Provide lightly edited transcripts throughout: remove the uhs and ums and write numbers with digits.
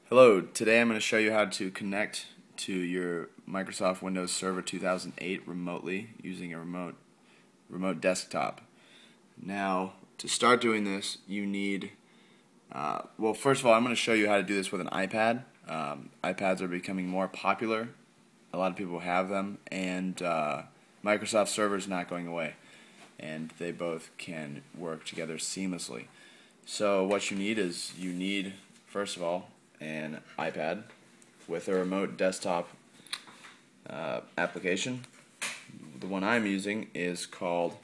Hello, today I'm going to show you how to connect to your Microsoft Windows Server 2008 remotely using a remote desktop. Now, to start doing this, you need, well, first of all, I'm going to show you how to do this with an iPad. iPads are becoming more popular. A lot of people have them, and Microsoft Server is not going away, and they both can work together seamlessly. So what you need, first of all, an iPad with a remote desktop application. The one I'm using is called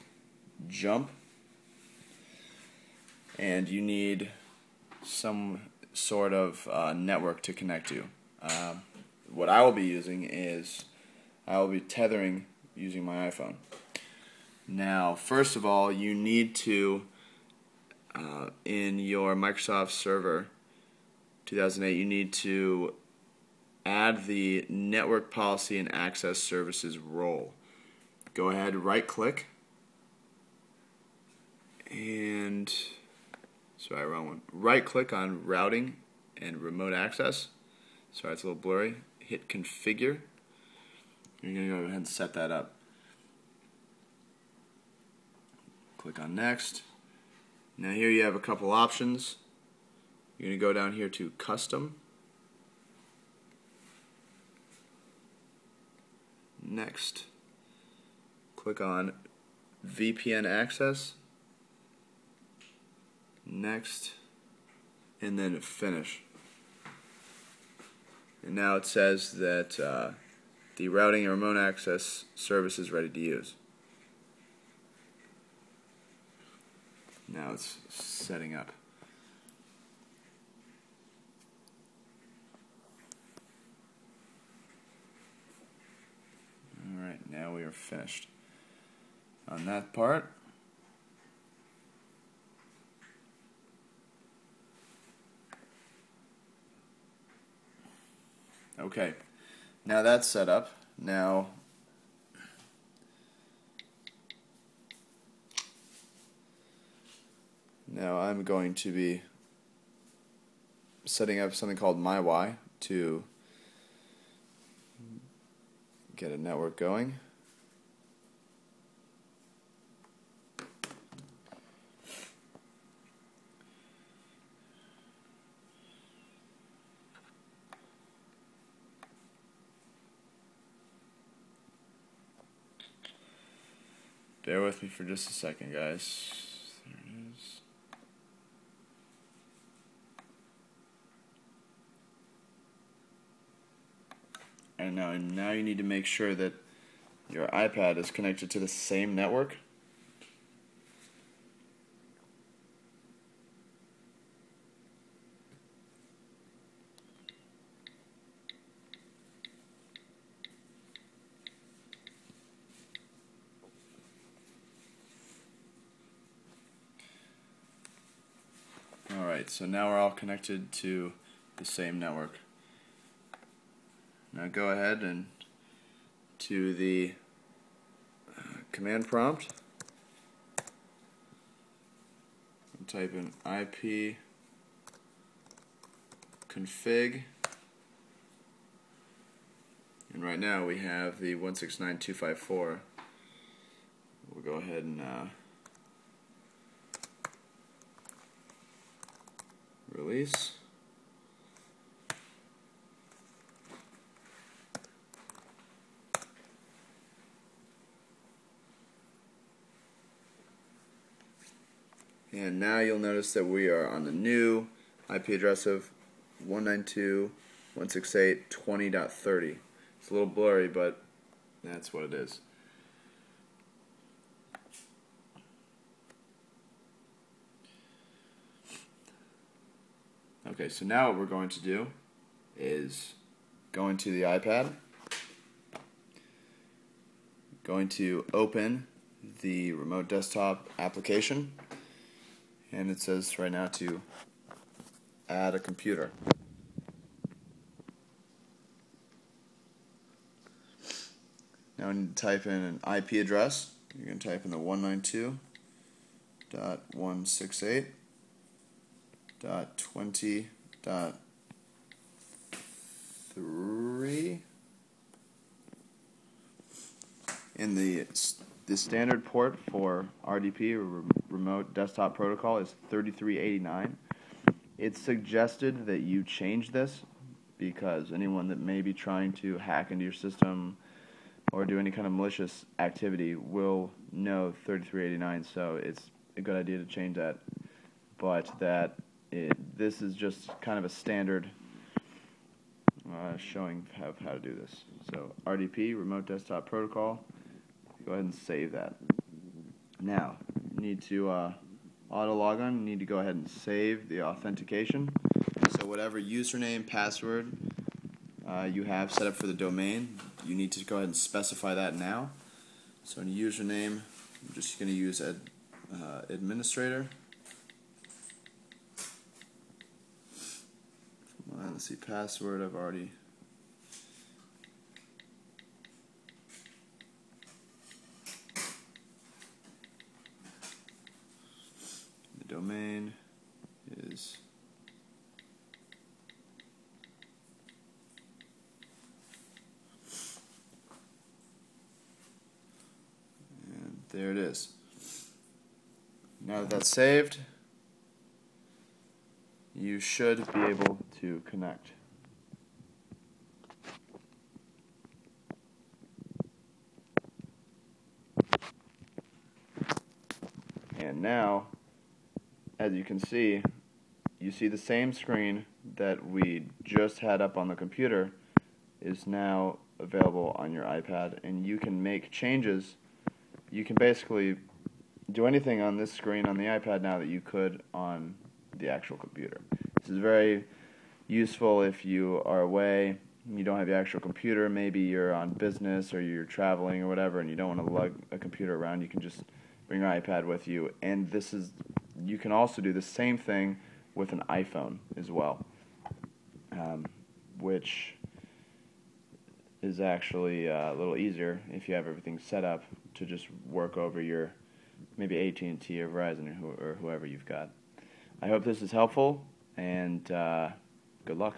Jump, and you need some sort of network to connect to. What I will be using is I will be tethering using my iPhone. Now, first of all, you need to in your Microsoft Server 2008, you need to add the Network Policy and Access Services role. Go ahead, right-click, and sorry, wrong one. Right-click on Routing and Remote Access. Sorry, it's a little blurry. Hit Configure. You're going to go ahead and set that up. Click on Next. Now here you have a couple options. You're going to go down here to Custom. Next, click on VPN Access. Next, and then Finish. And now it says that the routing and remote access service is ready to use. Now it's setting up. Alright, now we are finished on that part. Okay, now that's set up. Now I'm going to be setting up something called MyWi to get a network going. Bear with me for just a second, guys. There it is. And now you need to make sure that your iPad is connected to the same network. Alright, so now we're all connected to the same network. Now go ahead and to the command prompt and type in IP config, and right now we have the 169.254. We'll go ahead and release. And now you'll notice that we are on the new IP address of 192.168.20.30. It's a little blurry, but that's what it is. Okay, so now what we're going to do is go into the iPad, going to open the remote desktop application, and it says right now to add a computer. Now we need to type in an IP address. You're going to type in the 192.168.20.30. 3. And the standard port for RDP, or Remote Desktop Protocol, is 3389. It's suggested that you change this because anyone that may be trying to hack into your system or do any kind of malicious activity will know 3389, so it's a good idea to change that. But this is just kind of a standard showing how to do this. So RDP, Remote Desktop Protocol, go ahead and save that. Now, you need to auto log on, you need to go ahead and save the authentication. So whatever username, password you have set up for the domain, you need to go ahead and specify that now. So in username, I'm just going to use administrator. Let's see, password, I've already... The domain is... And there it is. Now that that's saved, you should be able to connect. And now, as you can see, you see the same screen that we just had up on the computer is now available on your iPad, and you can make changes. You can basically do anything on this screen on the iPad now that you could on the actual computer. This is very useful if you are away, you don't have your actual computer, maybe you're on business or you're traveling or whatever, and you don't want to lug a computer around. You can just bring your iPad with you, and you can also do the same thing with an iPhone as well, which is actually a little easier if you have everything set up to just work over your maybe AT&T or Verizon or whoever you've got. I hope this is helpful, and good luck.